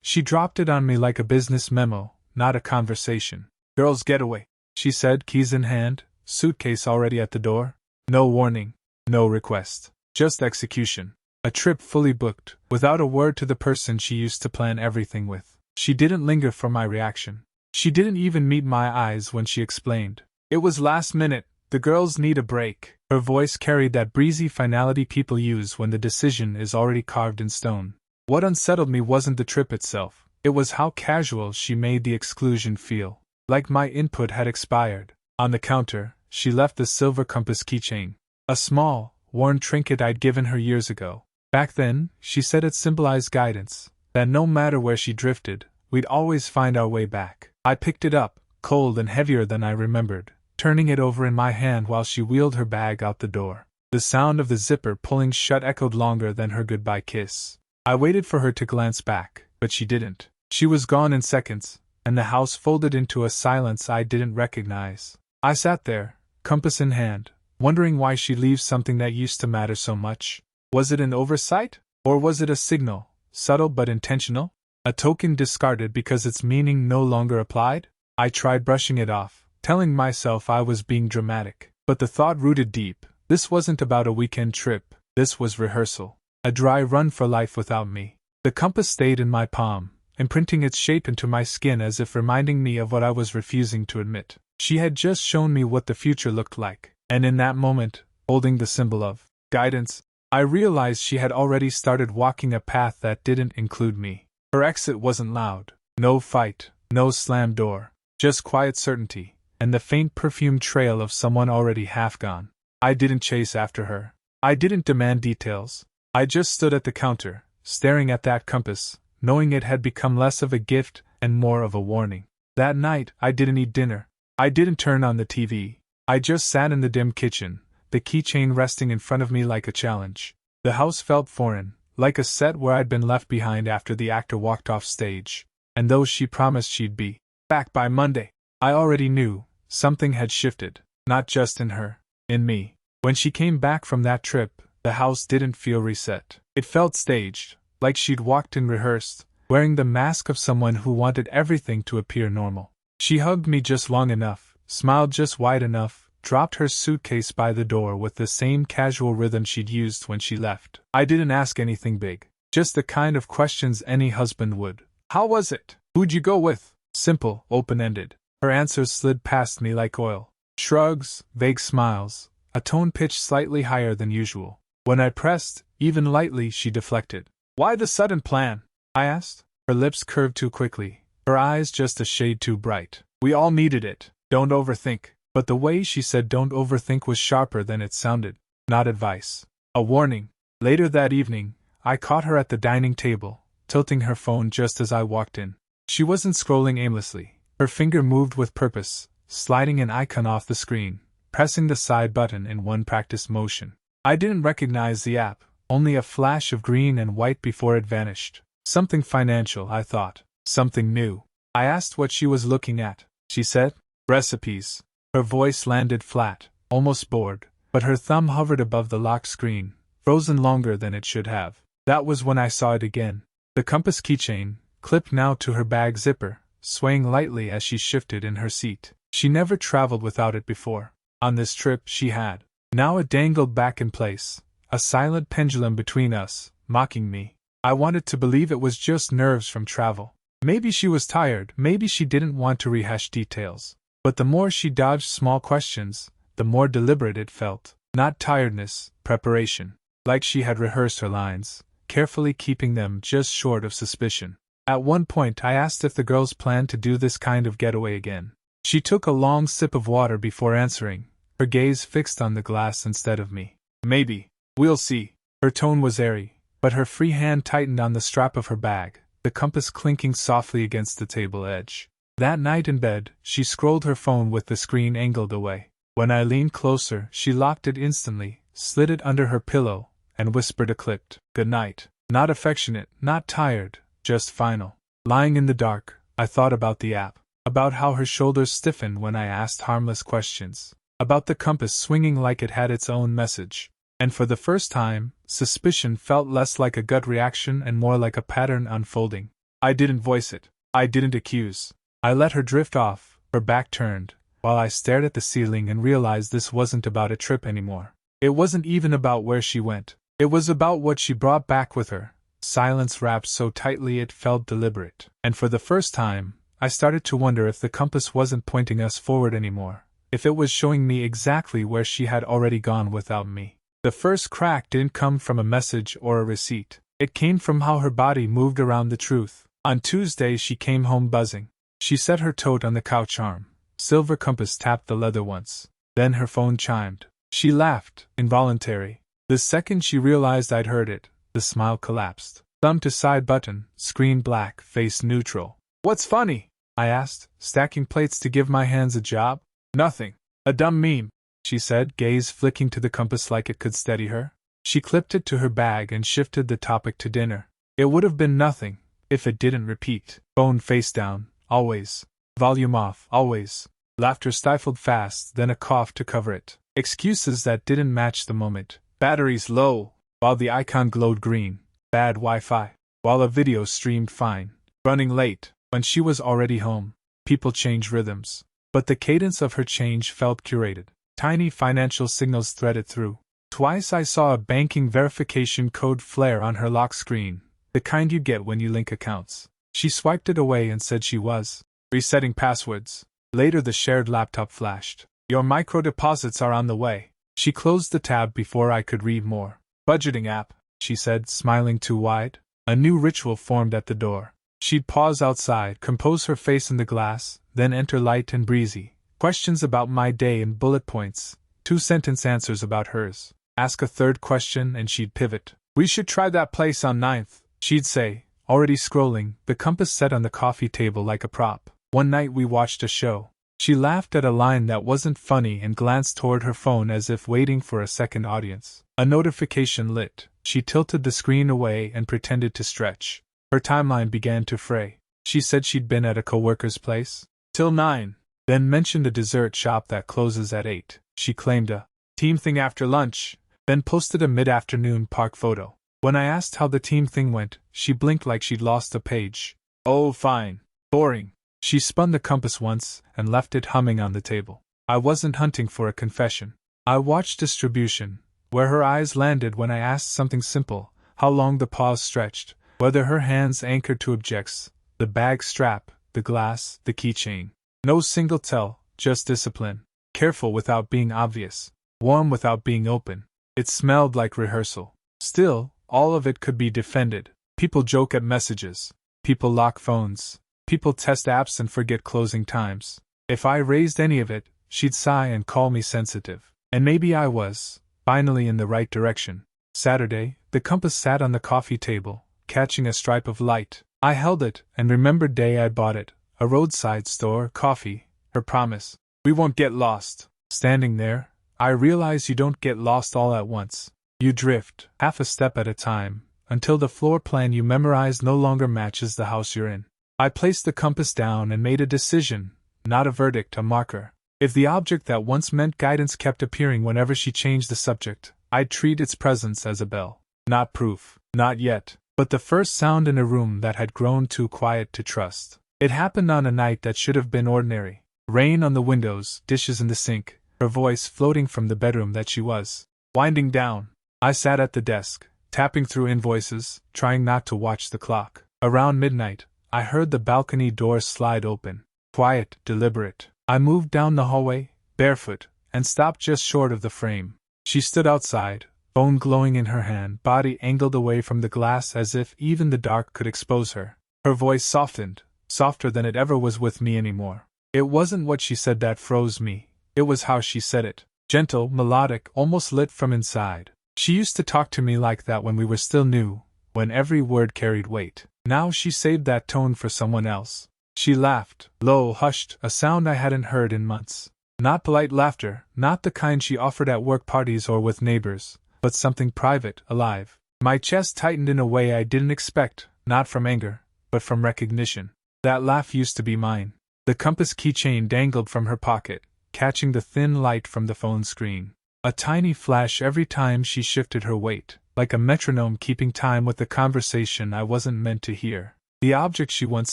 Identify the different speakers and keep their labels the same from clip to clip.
Speaker 1: She dropped it on me like a business memo, not a conversation. Girls' getaway, she said, keys in hand, suitcase already at the door. No warning, no request, just execution. A trip fully booked, without a word to the person she used to plan everything with. She didn't linger for my reaction. She didn't even meet my eyes when she explained. It was last minute, the girls need a break. Her voice carried that breezy finality people use when the decision is already carved in stone. What unsettled me wasn't the trip itself, it was how casual she made the exclusion feel. Like my input had expired. On the counter, she left the silver compass keychain. A small, worn trinket I'd given her years ago. Back then, she said it symbolized guidance, that no matter where she drifted, we'd always find our way back. I picked it up, cold and heavier than I remembered, turning it over in my hand while she wheeled her bag out the door. The sound of the zipper pulling shut echoed longer than her goodbye kiss. I waited for her to glance back, but she didn't. She was gone in seconds, and the house folded into a silence I didn't recognize. I sat there, compass in hand, wondering why she'd leave something that used to matter so much. Was it an oversight? Or was it a signal, subtle but intentional? A token discarded because its meaning no longer applied? I tried brushing it off, telling myself I was being dramatic. But the thought rooted deep. This wasn't about a weekend trip, this was rehearsal. A dry run for life without me. The compass stayed in my palm, imprinting its shape into my skin as if reminding me of what I was refusing to admit. She had just shown me what the future looked like, and in that moment, holding the symbol of guidance, I realized she had already started walking a path that didn't include me. Her exit wasn't loud. No fight, no slammed door, just quiet certainty, and the faint perfume trail of someone already half gone. I didn't chase after her. I didn't demand details. I just stood at the counter, staring at that compass, knowing it had become less of a gift and more of a warning. That night, I didn't eat dinner. I didn't turn on the TV. I just sat in the dim kitchen, the keychain resting in front of me like a challenge. The house felt foreign, like a set where I'd been left behind after the actor walked off stage. And though she promised she'd be back by Monday, I already knew something had shifted, not just in her, in me. When she came back from that trip, the house didn't feel reset. It felt staged, like she'd walked in rehearsed, wearing the mask of someone who wanted everything to appear normal. She hugged me just long enough, smiled just wide enough, dropped her suitcase by the door with the same casual rhythm she'd used when she left. I didn't ask anything big, just the kind of questions any husband would. How was it? Who'd you go with? Simple, open-ended. Her answers slid past me like oil. Shrugs, vague smiles, a tone pitched slightly higher than usual. When I pressed, even lightly, she deflected. Why the sudden plan? I asked. Her lips curved too quickly, her eyes just a shade too bright. We all needed it. Don't overthink. But the way she said don't overthink was sharper than it sounded. Not advice. A warning. Later that evening, I caught her at the dining table, tilting her phone just as I walked in. She wasn't scrolling aimlessly. Her finger moved with purpose, sliding an icon off the screen, pressing the side button in one practice motion. I didn't recognize the app, only a flash of green and white before it vanished. Something financial, I thought. Something new. I asked what she was looking at. She said, recipes. Her voice landed flat, almost bored, but her thumb hovered above the lock screen, frozen longer than it should have. That was when I saw it again. The compass keychain, clipped now to her bag zipper, swaying lightly as she shifted in her seat. She never traveled without it before. On this trip she had. Now it dangled back in place, a silent pendulum between us, mocking me. I wanted to believe it was just nerves from travel. Maybe she was tired, maybe she didn't want to rehash details. But the more she dodged small questions, the more deliberate it felt. Not tiredness, preparation. Like she had rehearsed her lines, carefully keeping them just short of suspicion. At one point I asked if the girls planned to do this kind of getaway again. She took a long sip of water before answering, her gaze fixed on the glass instead of me. Maybe. We'll see. Her tone was airy, but her free hand tightened on the strap of her bag, the compass clinking softly against the table edge. That night in bed, she scrolled her phone with the screen angled away. When I leaned closer, she locked it instantly, slid it under her pillow, and whispered a clipped, "Good night." Not affectionate, not tired, just final. Lying in the dark, I thought about the app, about how her shoulders stiffened when I asked harmless questions, about the compass swinging like it had its own message. And for the first time, suspicion felt less like a gut reaction and more like a pattern unfolding. I didn't voice it. I didn't accuse. I let her drift off, her back turned, while I stared at the ceiling and realized this wasn't about a trip anymore. It wasn't even about where she went. It was about what she brought back with her. Silence wrapped so tightly it felt deliberate. And for the first time, I started to wonder if the compass wasn't pointing us forward anymore, if it was showing me exactly where she had already gone without me. The first crack didn't come from a message or a receipt. It came from how her body moved around the truth. On Tuesday she came home buzzing. She set her tote on the couch arm. Silver compass tapped the leather once. Then her phone chimed. She laughed, involuntary. The second she realized I'd heard it, the smile collapsed. Thumb to side button, screen black, face neutral. What's funny? I asked, stacking plates to give my hands a job. Nothing. A dumb meme, she said, gaze flicking to the compass like it could steady her. She clipped it to her bag and shifted the topic to dinner. It would have been nothing if it didn't repeat. Phone face down, always. Volume off, always. Laughter stifled fast, then a cough to cover it. Excuses that didn't match the moment. Batteries low, while the icon glowed green. Bad Wi-Fi, while a video streamed fine. Running late, when she was already home. People change rhythms. But the cadence of her change felt curated. Tiny financial signals threaded through. Twice I saw a banking verification code flare on her lock screen, the kind you get when you link accounts. She swiped it away and said she was resetting passwords. Later the shared laptop flashed. Your micro deposits are on the way. She closed the tab before I could read more. Budgeting app, she said, smiling too wide. A new ritual formed at the door. She'd pause outside, compose her face in the glass, then enter light and breezy. Questions about my day in bullet points. 2-sentence answers about hers. Ask a third question and she'd pivot. We should try that place on 9th, she'd say, already scrolling, the compass set on the coffee table like a prop. One night we watched a show. She laughed at a line that wasn't funny and glanced toward her phone as if waiting for a second audience. A notification lit. She tilted the screen away and pretended to stretch. Her timeline began to fray. She said she'd been at a coworker's place till 9, then mentioned a dessert shop that closes at 8. She claimed a team thing after lunch, then posted a mid-afternoon park photo. When I asked how the team thing went, she blinked like she'd lost a page. Oh, fine. Boring. She spun the compass once and left it humming on the table. I wasn't hunting for a confession. I watched distribution, where her eyes landed when I asked something simple, how long the pause stretched, whether her hands anchored to objects, the bag strap, the glass, the keychain. No single tell, just discipline. Careful without being obvious. Warm without being open. It smelled like rehearsal. Still, all of it could be defended. People joke at messages. People lock phones. People test apps and forget closing times. If I raised any of it, she'd sigh and call me sensitive. And maybe I was, finally in the right direction. Saturday, the compass sat on the coffee table, catching a stripe of light. I held it and remembered day I bought it. A roadside store, coffee, her promise. We won't get lost. Standing there, I realize you don't get lost all at once. You drift, half a step at a time, until the floor plan you memorized no longer matches the house you're in. I placed the compass down and made a decision, not a verdict, a marker. If the object that once meant guidance kept appearing whenever she changed the subject, I'd treat its presence as a bell. Not proof, not yet, but the first sound in a room that had grown too quiet to trust. It happened on a night that should have been ordinary. Rain on the windows, dishes in the sink, her voice floating from the bedroom that she was winding down. I sat at the desk, tapping through invoices, trying not to watch the clock. Around midnight, I heard the balcony door slide open. Quiet, deliberate. I moved down the hallway, barefoot, and stopped just short of the frame. She stood outside, phone glowing in her hand, body angled away from the glass as if even the dark could expose her. Her voice softened, softer than it ever was with me anymore. It wasn't what she said that froze me, it was how she said it. Gentle, melodic, almost lit from inside. She used to talk to me like that when we were still new, when every word carried weight. Now she saved that tone for someone else. She laughed, low, hushed, a sound I hadn't heard in months. Not polite laughter, not the kind she offered at work parties or with neighbors, but something private, alive. My chest tightened in a way I didn't expect, not from anger, but from recognition. That laugh used to be mine. The compass keychain dangled from her pocket, catching the thin light from the phone screen. A tiny flash every time she shifted her weight, like a metronome keeping time with the conversation I wasn't meant to hear. The object she once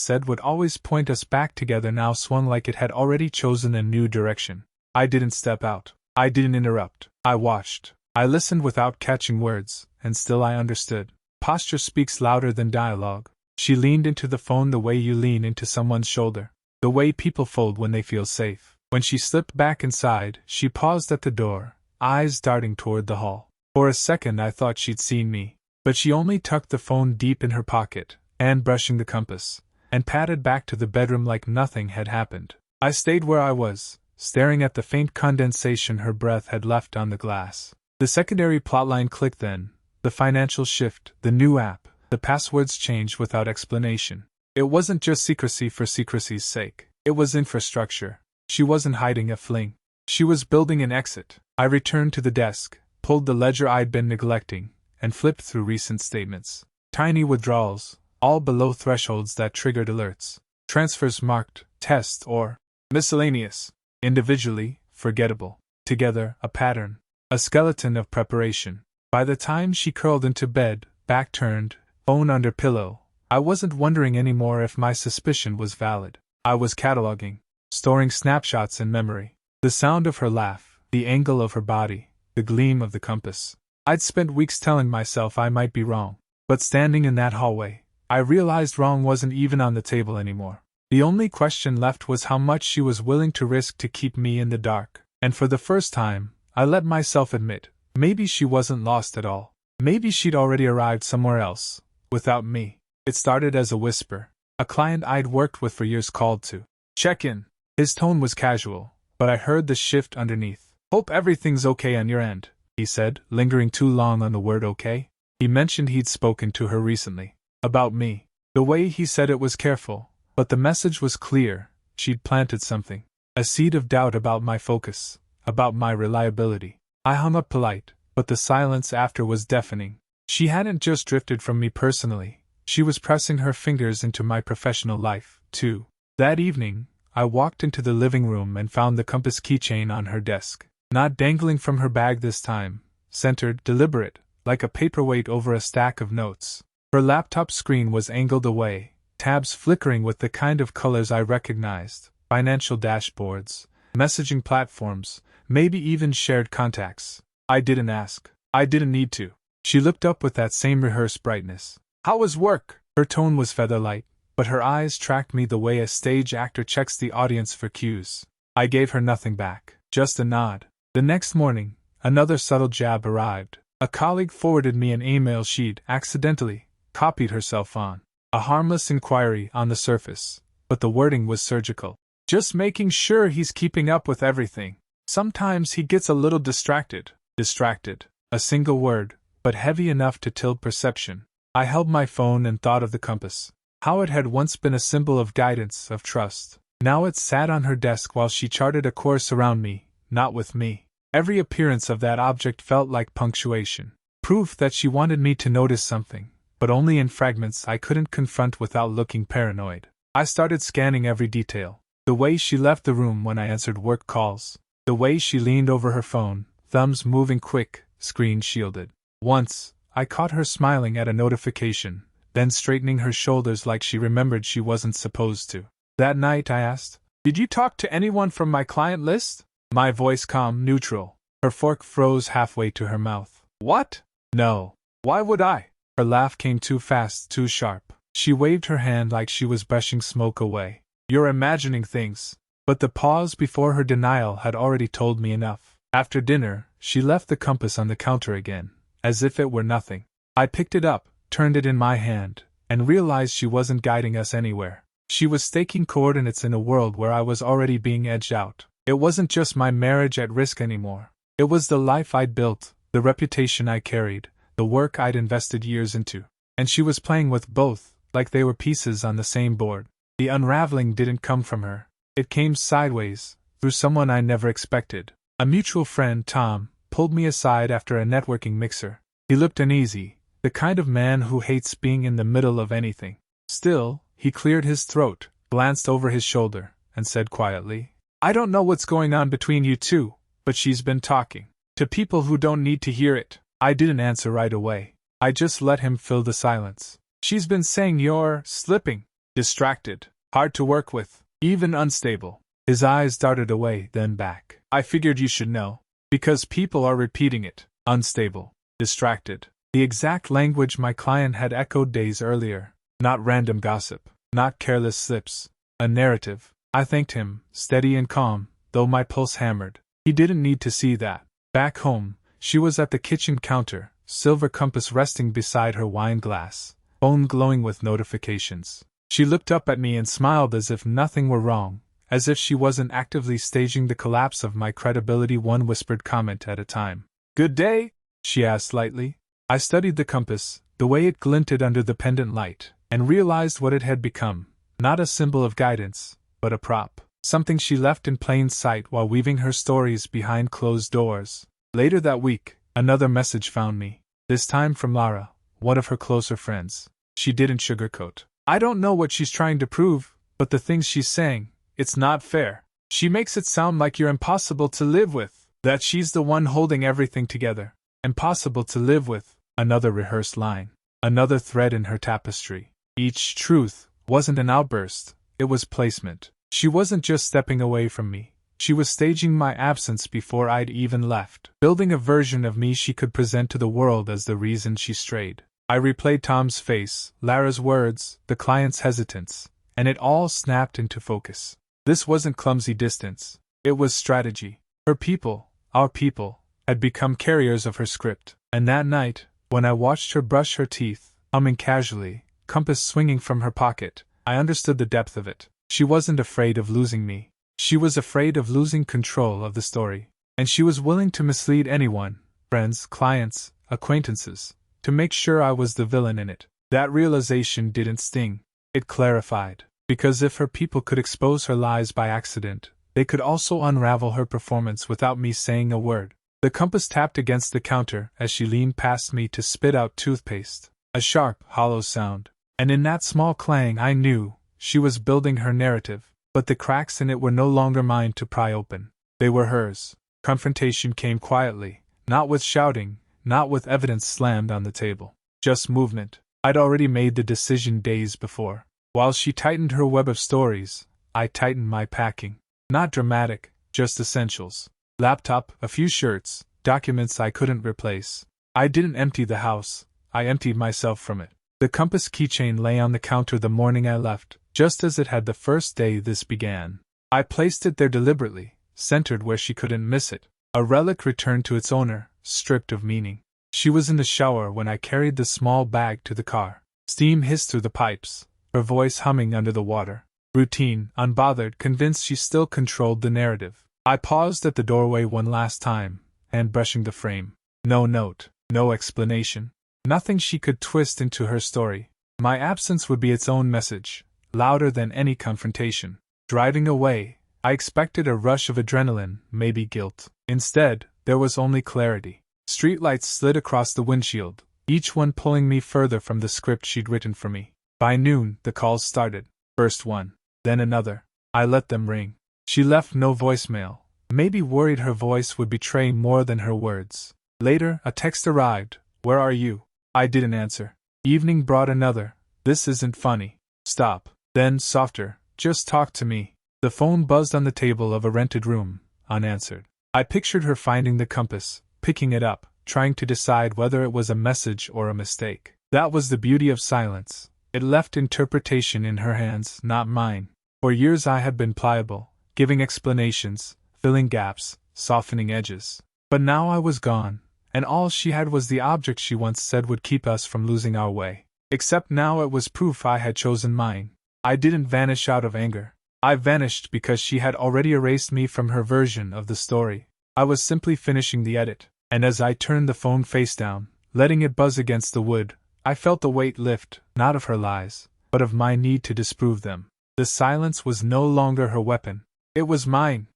Speaker 1: said would always point us back together now swung like it had already chosen a new direction. I didn't step out. I didn't interrupt. I watched. I listened without catching words, and still I understood. Posture speaks louder than dialogue. She leaned into the phone the way you lean into someone's shoulder. The way people fold when they feel safe. When she slipped back inside, she paused at the door, eyes darting toward the hall. For a second I thought she'd seen me. But she only tucked the phone deep in her pocket, and brushing the compass, and padded back to the bedroom like nothing had happened. I stayed where I was, staring at the faint condensation her breath had left on the glass. The secondary plotline clicked then, the financial shift, the new app, the passwords changed without explanation. It wasn't just secrecy for secrecy's sake. It was infrastructure. She wasn't hiding a fling. She was building an exit. I returned to the desk, pulled the ledger I'd been neglecting, and flipped through recent statements. Tiny withdrawals, all below thresholds that triggered alerts. Transfers marked, test, or miscellaneous. Individually, forgettable. Together, a pattern. A skeleton of preparation. By the time she curled into bed, back turned, phone under pillow, I wasn't wondering anymore if my suspicion was valid. I was cataloging, storing snapshots in memory. The sound of her laugh, the angle of her body, the gleam of the compass. I'd spent weeks telling myself I might be wrong. But standing in that hallway, I realized wrong wasn't even on the table anymore. The only question left was how much she was willing to risk to keep me in the dark. And for the first time, I let myself admit, maybe she wasn't lost at all. Maybe she'd already arrived somewhere else, without me. It started as a whisper. A client I'd worked with for years called to check in. His tone was casual, but I heard the shift underneath. Hope everything's okay on your end, he said, lingering too long on the word okay. He mentioned he'd spoken to her recently. About me. The way he said it was careful, but the message was clear. She'd planted something. A seed of doubt about my focus, about my reliability. I hung up polite, but the silence after was deafening. She hadn't just drifted from me personally, she was pressing her fingers into my professional life, too. That evening, I walked into the living room and found the compass keychain on her desk. Not dangling from her bag this time, centered, deliberate, like a paperweight over a stack of notes. Her laptop screen was angled away, tabs flickering with the kind of colors I recognized, financial dashboards, messaging platforms, maybe even shared contacts. I didn't ask. I didn't need to. She looked up with that same rehearsed brightness. How was work? Her tone was featherlight, but her eyes tracked me the way a stage actor checks the audience for cues. I gave her nothing back, just a nod. The next morning, another subtle jab arrived. A colleague forwarded me an email she'd accidentally copied herself on. A harmless inquiry on the surface, but the wording was surgical. Just making sure he's keeping up with everything. Sometimes he gets a little distracted. Distracted. A single word, but heavy enough to tilt perception. I held my phone and thought of the compass. How it had once been a symbol of guidance, of trust. Now it sat on her desk while she charted a course around me, not with me. Every appearance of that object felt like punctuation. Proof that she wanted me to notice something, but only in fragments I couldn't confront without looking paranoid. I started scanning every detail. The way she left the room when I answered work calls. The way she leaned over her phone, thumbs moving quick, screen shielded. Once, I caught her smiling at a notification, then straightening her shoulders like she remembered she wasn't supposed to. That night I asked, "Did you talk to anyone from my client list?" My voice calm, neutral. Her fork froze halfway to her mouth. What? No. Why would I? Her laugh came too fast, too sharp. She waved her hand like she was brushing smoke away. You're imagining things. But the pause before her denial had already told me enough. After dinner, she left the compass on the counter again, as if it were nothing. I picked it up, turned it in my hand, and realized she wasn't guiding us anywhere. She was staking coordinates in a world where I was already being edged out. It wasn't just my marriage at risk anymore. It was the life I'd built, the reputation I carried, the work I'd invested years into. And she was playing with both, like they were pieces on the same board. The unraveling didn't come from her. It came sideways, through someone I never expected. A mutual friend, Tom, pulled me aside after a networking mixer. He looked uneasy, the kind of man who hates being in the middle of anything. Still, he cleared his throat, glanced over his shoulder, and said quietly, "I don't know what's going on between you two, but she's been talking to people who don't need to hear it." I didn't answer right away. I just let him fill the silence. She's been saying you're slipping, distracted, hard to work with, even unstable. His eyes darted away, then back. I figured you should know. Because people are repeating it. Unstable, distracted. The exact language my client had echoed days earlier. Not random gossip. Not careless slips. A narrative. I thanked him, steady and calm, though my pulse hammered. He didn't need to see that. Back home, she was at the kitchen counter, silver compass resting beside her wine glass, phone glowing with notifications. She looked up at me and smiled as if nothing were wrong, as if she wasn't actively staging the collapse of my credibility, one whispered comment at a time. "Good day?" she asked lightly. I studied the compass, the way it glinted under the pendant light, and realized what it had become. Not a symbol of guidance, but a prop. Something she left in plain sight while weaving her stories behind closed doors. Later that week, another message found me. This time from Lara, one of her closer friends. She didn't sugarcoat. "I don't know what she's trying to prove, but the things she's saying, it's not fair. She makes it sound like you're impossible to live with, that she's the one holding everything together. Impossible to live with." Another rehearsed line. Another thread in her tapestry. Each truth wasn't an outburst, it was placement. She wasn't just stepping away from me. She was staging my absence before I'd even left, building a version of me she could present to the world as the reason she strayed. I replayed Tom's face, Lara's words, the client's hesitance, and it all snapped into focus. This wasn't clumsy distance. It was strategy. Her people, our people, had become carriers of her script, and that night, when I watched her brush her teeth, humming casually, compass swinging from her pocket, I understood the depth of it. She wasn't afraid of losing me. She was afraid of losing control of the story. And she was willing to mislead anyone, friends, clients, acquaintances, to make sure I was the villain in it. That realization didn't sting. It clarified. Because if her people could expose her lies by accident, they could also unravel her performance without me saying a word. The compass tapped against the counter as she leaned past me to spit out toothpaste. A sharp, hollow sound. And in that small clang I knew she was building her narrative, but the cracks in it were no longer mine to pry open. They were hers. Confrontation came quietly, not with shouting, not with evidence slammed on the table. Just movement. I'd already made the decision days before. While she tightened her web of stories, I tightened my packing. Not dramatic, just essentials. Laptop, a few shirts, documents I couldn't replace. I didn't empty the house, I emptied myself from it. The compass keychain lay on the counter the morning I left, just as it had the first day this began. I placed it there deliberately, centered where she couldn't miss it. A relic returned to its owner, stripped of meaning. She was in the shower when I carried the small bag to the car. Steam hissed through the pipes, her voice humming under the water. Routine, unbothered, convinced she still controlled the narrative. I paused at the doorway one last time, hand brushing the frame. No note, no explanation. Nothing she could twist into her story. My absence would be its own message, louder than any confrontation. Driving away, I expected a rush of adrenaline, maybe guilt. Instead, there was only clarity. Streetlights slid across the windshield, each one pulling me further from the script she'd written for me. By noon, the calls started. First one, then another. I let them ring. She left no voicemail, maybe worried her voice would betray more than her words. Later, a text arrived. "Where are you?" I didn't answer. Evening brought another. "This isn't funny. Stop." Then, softer, "Just talk to me." The phone buzzed on the table of a rented room, unanswered. I pictured her finding the compass, picking it up, trying to decide whether it was a message or a mistake. That was the beauty of silence. It left interpretation in her hands, not mine. For years I had been pliable, giving explanations, filling gaps, softening edges. But now I was gone, and all she had was the object she once said would keep us from losing our way. Except now it was proof I had chosen mine. I didn't vanish out of anger. I vanished because she had already erased me from her version of the story. I was simply finishing the edit, and as I turned the phone face down, letting it buzz against the wood, I felt the weight lift, not of her lies, but of my need to disprove them. The silence was no longer her weapon. It was mine.